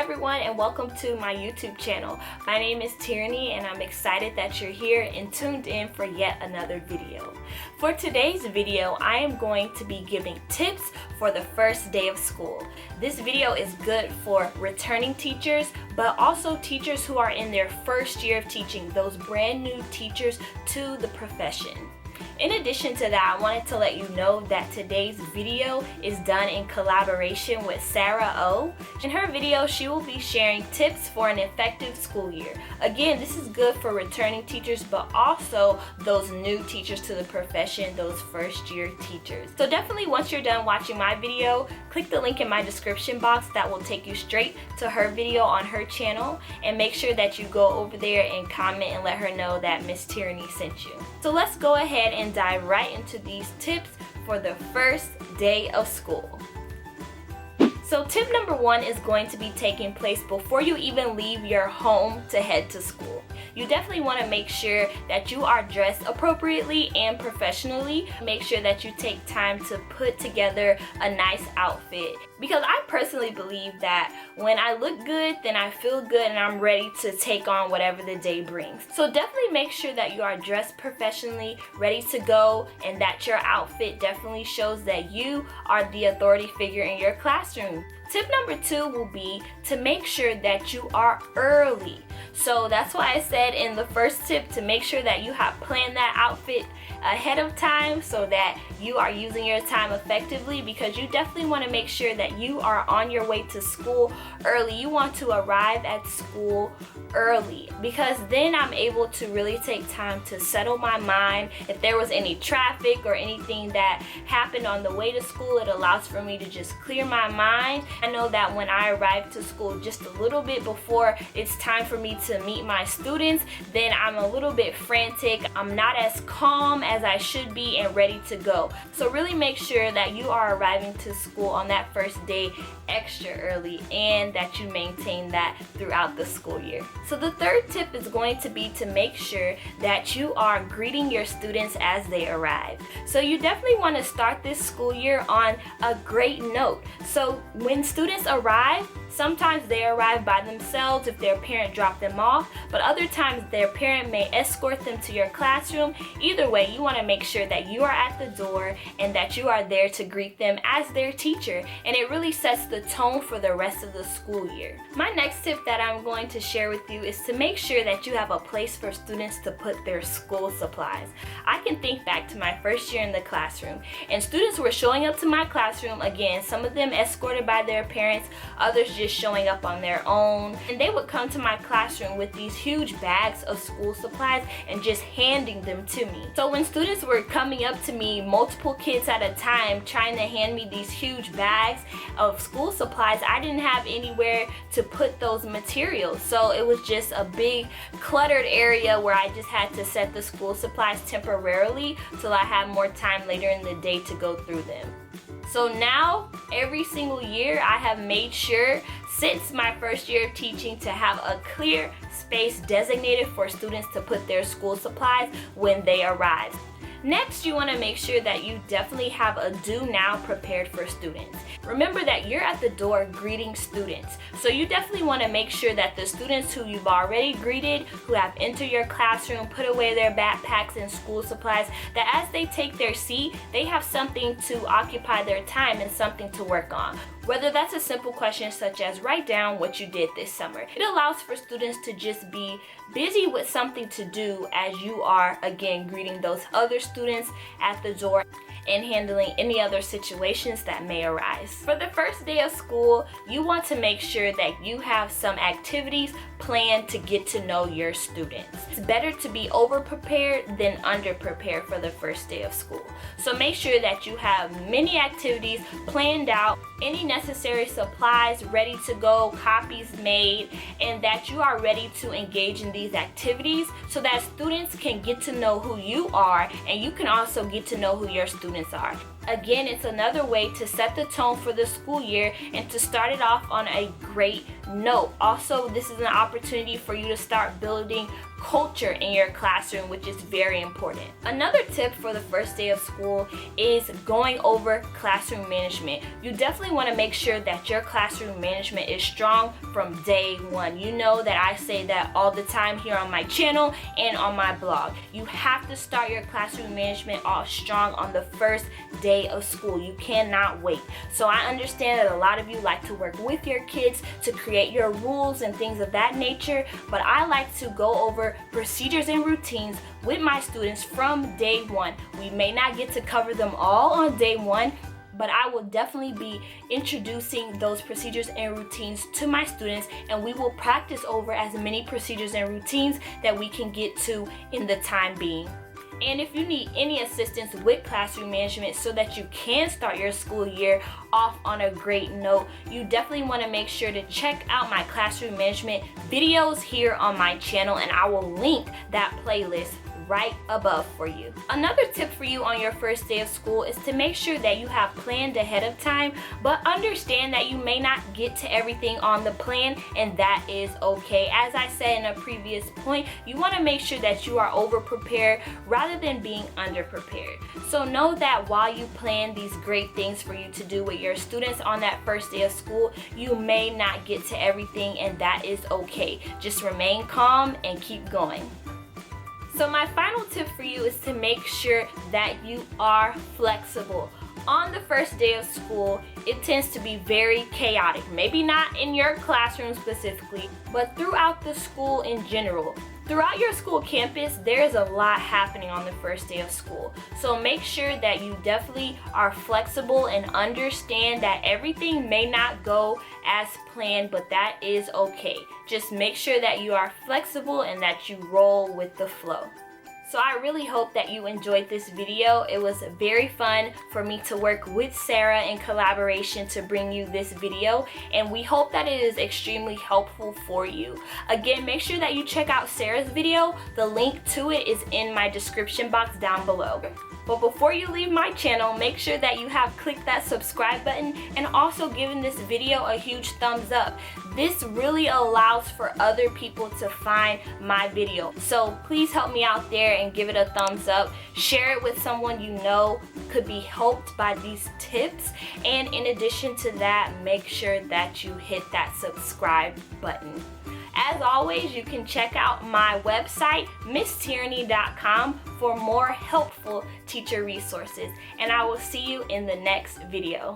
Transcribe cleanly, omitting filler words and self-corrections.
everyone, and welcome to my YouTube channel. My name is Tierraney and I'm excited that you're here and tuned in for yet another video. For today's video, I am going to be giving tips for the first day of school. This video is good for returning teachers, but also teachers who are in their first year of teaching, those brand new teachers to the profession. In addition to that, I wanted to let you know that today's video is done in collaboration with Sarah O. In her video, she will be sharing tips for an effective school year. Again, this is good for returning teachers, but also those new teachers to the profession, those first year teachers. So definitely once you're done watching my video, click the link in my description box that will take you straight to her video on her channel, and make sure that you go over there and comment and let her know that Miss Tierraney sent you. So let's go ahead and dive right into these tips for the first day of school. So tip number one is going to be taking place before you even leave your home to head to school. You definitely want to make sure that you are dressed appropriately and professionally. Make sure that you take time to put together a nice outfit, because I personally believe that when I look good, then I feel good and I'm ready to take on whatever the day brings. So definitely make sure that you are dressed professionally, ready to go, and that your outfit definitely shows that you are the authority figure in your classroom. Tip number two will be to make sure that you are early. So that's why I said in the first tip to make sure that you have planned that outfit ahead of time so that you are using your time effectively, because you definitely want to make sure that you are on your way to school early. You want to arrive at school early, because then I'm able to really take time to settle my mind. If there was any traffic or anything that happened on the way to school, it allows for me to just clear my mind. I know that when I arrive to school just a little bit before it's time for me to meet my students, then I'm a little bit frantic. I'm not as calm as I should be and ready to go. So really make sure that you are arriving to school on that first day extra early, and that you maintain that throughout the school year. So the third tip is going to be to make sure that you are greeting your students as they arrive. So you definitely want to start this school year on a great note. So when students arrive, sometimes they arrive by themselves if their parent dropped them off, but other times their parent may escort them to your classroom. Either way, you want to make sure that you are at the door and that you are there to greet them as their teacher, and it really sets the tone for the rest of the school year. My next tip that I'm going to share with you is to make sure that you have a place for students to put their school supplies. I can think back to my first year in the classroom, and students were showing up to my classroom, again, some of them escorted by their parents, others just showing up on their own, and they would come to my classroom with these huge bags of school supplies and just handing them to me. So when students were coming up to me, multiple kids at a time, trying to hand me these huge bags of school supplies, I didn't have anywhere to put those materials. So it was just a big cluttered area where I just had to set the school supplies temporarily till I had more time later in the day to go through them. So now, every single year, I have made sure, since my first year of teaching, to have a clear space designated for students to put their school supplies when they arrive. Next, you want to make sure that you definitely have a do now prepared for students. Remember that you're at the door greeting students, so you definitely want to make sure that the students who you've already greeted, who have entered your classroom, put away their backpacks and school supplies, that as they take their seat, they have something to occupy their time and something to work on. Whether that's a simple question such as write down what you did this summer. It allows for students to just be busy with something to do as you are, again, greeting those other students at the door and handling any other situations that may arise. For the first day of school, you want to make sure that you have some activities planned to get to know your students. It's better to be over-prepared than under-prepared for the first day of school. So make sure that you have many activities planned out, any necessary supplies ready to go, copies made, and that you are ready to engage in these activities so that students can get to know who you are, and you can also get to know who your students are. Again, it's another way to set the tone for the school year and to start it off on a great note. Also, this is an opportunity for you to start building culture in your classroom, which is very important. Another tip for the first day of school is going over classroom management. You definitely want to make sure that your classroom management is strong from day one. You know that I say that all the time here on my channel and on my blog. You have to start your classroom management off strong on the first day of school. You cannot wait. So I understand that a lot of you like to work with your kids to create your rules and things of that nature, but I like to go over procedures and routines with my students from day one. We may not get to cover them all on day one, but I will definitely be introducing those procedures and routines to my students, and we will practice over as many procedures and routines that we can get to in the time being. And if you need any assistance with classroom management so that you can start your school year off on a great note, you definitely want to make sure to check out my classroom management videos here on my channel, and I will link that playlist right above for you. Another tip for you on your first day of school is to make sure that you have planned ahead of time, but understand that you may not get to everything on the plan, and that is okay. As I said in a previous point, you want to make sure that you are over prepared rather than being under prepared. So know that while you plan these great things for you to do with your students on that first day of school, you may not get to everything, and that is okay. Just remain calm and keep going. So my final tip for you is to make sure that you are flexible. On the first day of school, it tends to be very chaotic. Maybe not in your classroom specifically, but throughout the school in general. Throughout your school campus, there's a lot happening on the first day of school. So make sure that you definitely are flexible and understand that everything may not go as planned, but that is okay. Just make sure that you are flexible and that you roll with the flow. So I really hope that you enjoyed this video. It was very fun for me to work with Sarah in collaboration to bring you this video, and we hope that it is extremely helpful for you. Again, make sure that you check out Sarah's video. The link to it is in my description box down below. But before you leave my channel, make sure that you have clicked that subscribe button and also given this video a huge thumbs up. This really allows for other people to find my video. So please help me out there and give it a thumbs up. Share it with someone you know could be helped by these tips. And in addition to that, make sure that you hit that subscribe button. As always, you can check out my website, misstierraney.com, for more helpful teacher resources. And I will see you in the next video.